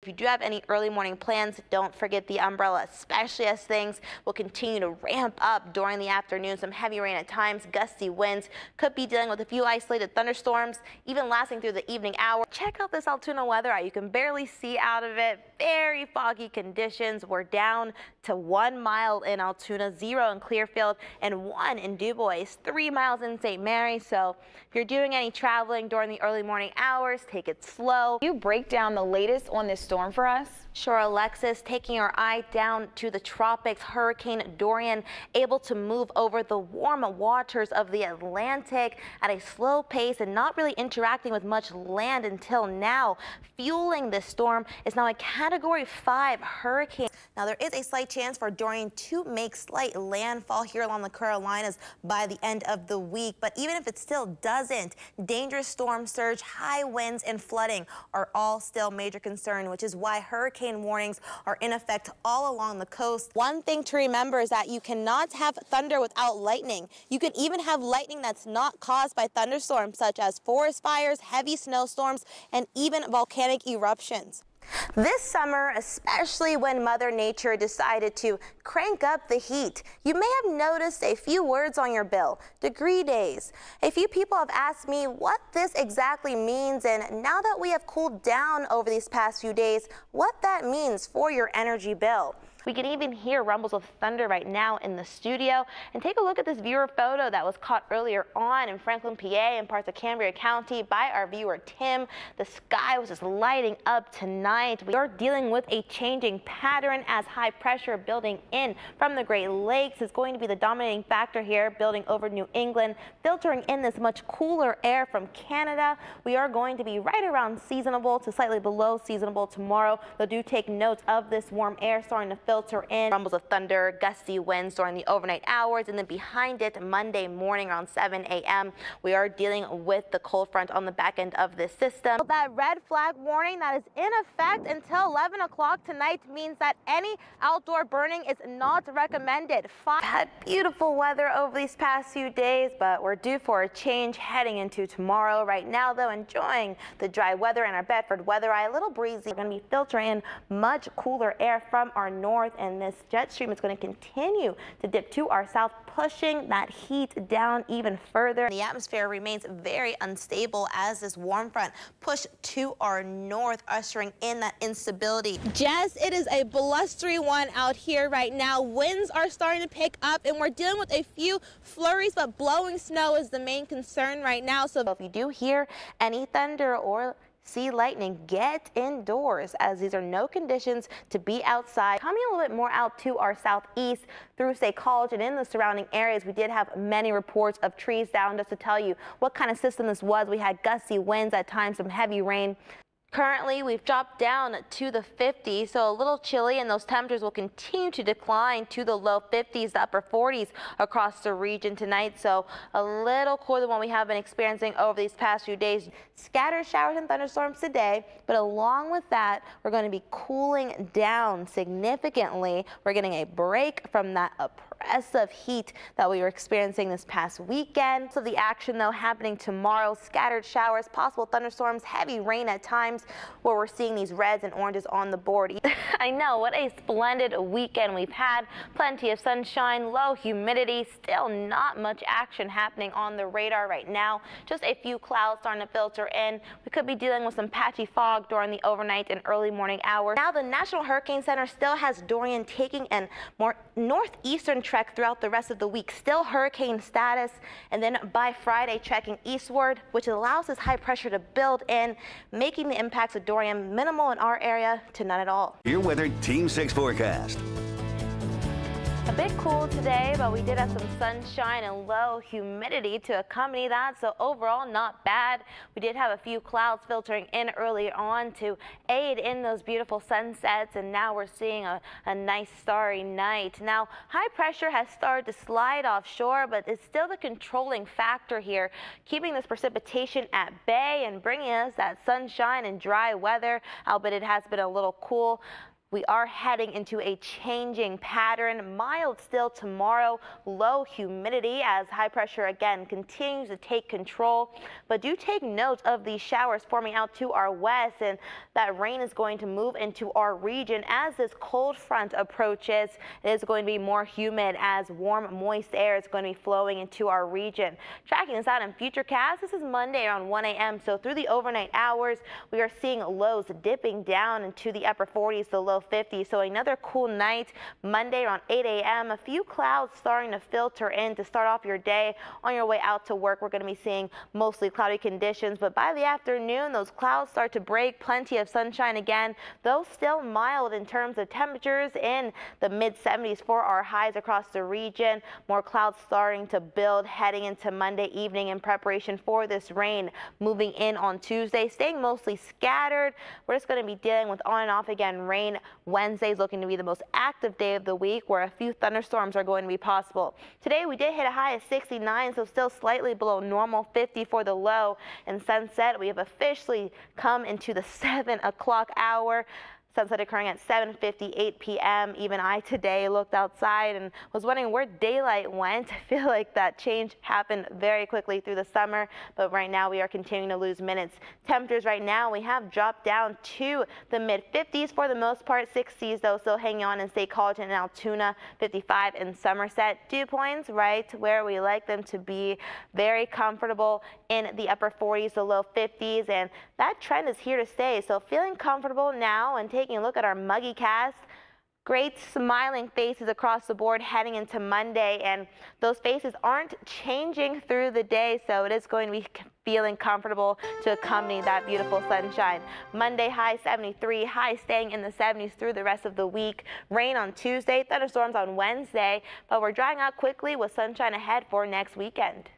If you do have any early morning plans, don't forget the umbrella, especially as things will continue to ramp up during the afternoon. Some heavy rain at times, gusty winds, could be dealing with a few isolated thunderstorms, even lasting through the evening hour. Check out this Altoona weather eye. You can barely see out of it. Very foggy conditions. We're down to 1 mile in Altoona, 0 in Clearfield, and 1 in DuBois, 3 miles in St. Mary. So if you're doing any traveling during the early morning hours, take it slow. You break down the latest on this storm for us? Sure, Alexis, taking our eye down to the tropics, Hurricane Dorian able to move over the warm waters of the Atlantic at a slow pace and not really interacting with much land until now. Fueling this storm is now a Category 5 hurricane. Now, there is a slight chance for Dorian to make slight landfall here along the Carolinas by the end of the week. But even if it still doesn't, dangerous storm surge, high winds, and flooding are all still major concern, which is why hurricane warnings are in effect all along the coast. One thing to remember is that you cannot have thunder without lightning. You can even have lightning that's not caused by thunderstorms, such as forest fires, heavy snowstorms, and even volcanic eruptions. This summer, especially when Mother Nature decided to crank up the heat, you may have noticed a few words on your bill: degree days. A few people have asked me what this exactly means, and now that we have cooled down over these past few days, what that means for your energy bill. We can even hear rumbles of thunder right now in the studio. And take a look at this viewer photo that was caught earlier on in Franklin, PA, and parts of Cambria County by our viewer Tim. The sky was just lighting up tonight. We are dealing with a changing pattern as high pressure building in from the Great Lakes is going to be the dominating factor here, building over New England, filtering in this much cooler air from Canada. We are going to be right around seasonable to slightly below seasonable tomorrow. Though do take note of this warm air starting to filter in, rumbles of thunder, gusty winds during the overnight hours, and then behind it Monday morning around 7 a.m. we are dealing with the cold front on the back end of this system. That red flag warning that is in effect until 11 o'clock tonight means that any outdoor burning is not recommended. Had beautiful weather over these past few days, but we're due for a change heading into tomorrow. Right now, though, enjoying the dry weather in our Bedford weather eye, a little breezy. We're going to be filtering in much cooler air from our north, and this jet stream is going to continue to dip to our south, pushing that heat down even further. The atmosphere remains very unstable as this warm front pushed to our north, ushering in that instability. Jess, it is a blustery one out here right now. Winds are starting to pick up, and we're dealing with a few flurries, but blowing snow is the main concern right now. So if you do hear any thunder or see lightning, get indoors, as these are no conditions to be outside. Coming a little bit more out to our southeast through State College and in the surrounding areas, we did have many reports of trees down. Just to tell you what kind of system this was, we had gusty winds, at times some heavy rain. Currently, we've dropped down to the 50s, so a little chilly, and those temperatures will continue to decline to the low 50s, the upper 40s across the region tonight. So a little cooler than what we have been experiencing over these past few days. Scattered showers and thunderstorms today, but along with that, we're going to be cooling down significantly. We're getting a break from that oppressive heat that we were experiencing this past weekend. So the action, though, happening tomorrow: scattered showers, possible thunderstorms, heavy rain at times, where we're seeing these reds and oranges on the board. I know, what a splendid weekend we've had. Plenty of sunshine, low humidity, still not much action happening on the radar right now. Just a few clouds starting to filter in. We could be dealing with some patchy fog during the overnight and early morning hours. Now the National Hurricane Center still has Dorian taking a more northeastern trek throughout the rest of the week. Still hurricane status, and then by Friday trekking eastward, which allows this high pressure to build in, making the impacts of Dorian minimal in our area to none at all. Your weather Team 6 forecast. A bit cool today, but we did have some sunshine and low humidity to accompany that, so overall not bad. We did have a few clouds filtering in earlier on to aid in those beautiful sunsets, and now we're seeing a nice starry night. Now, high pressure has started to slide offshore, but it's still the controlling factor here, keeping this precipitation at bay and bringing us that sunshine and dry weather, albeit it has been a little cool. We are heading into a changing pattern. Mild still tomorrow, low humidity as high pressure again continues to take control. But do take note of these showers forming out to our west, and that rain is going to move into our region as this cold front approaches. It is going to be more humid as warm, moist air is going to be flowing into our region. Tracking this out in Futurecast, this is Monday around 1 a.m. So through the overnight hours, we are seeing lows dipping down into the upper 40s, the low 50s. So another cool night Monday around 8 a.m. A few clouds starting to filter in to start off your day. On your way out to work, we're going to be seeing mostly cloudy conditions, but by the afternoon, those clouds start to break. Plenty of sunshine again, though still mild in terms of temperatures in the mid 70s for our highs across the region. More clouds starting to build heading into Monday evening in preparation for this rain moving in on Tuesday, staying mostly scattered. We're just going to be dealing with on and off again rain. Wednesday is looking to be the most active day of the week, where a few thunderstorms are going to be possible. Today we did hit a high of 69, so still slightly below normal, 50 for the low. And sunset, we have officially come into the 7 o'clock hour. Sunset occurring at 7:58 p.m. Even I today looked outside and was wondering where daylight went. I feel like that change happened very quickly through the summer, but right now we are continuing to lose minutes. Temperatures right now, we have dropped down to the mid 50s for the most part. 60s though, still hanging on in State College and Altoona, 55 in Somerset. Dew points right where we like them to be. Very comfortable in the upper 40s, the low 50s, and that trend is here to stay. So feeling comfortable now and taking a look at our muggy cast. Great smiling faces across the board heading into Monday, and those faces aren't changing through the day, so it is going to be feeling comfortable to accompany that beautiful sunshine. Monday high 73, high staying in the 70s through the rest of the week. Rain on Tuesday, thunderstorms on Wednesday, but we're drying out quickly with sunshine ahead for next weekend.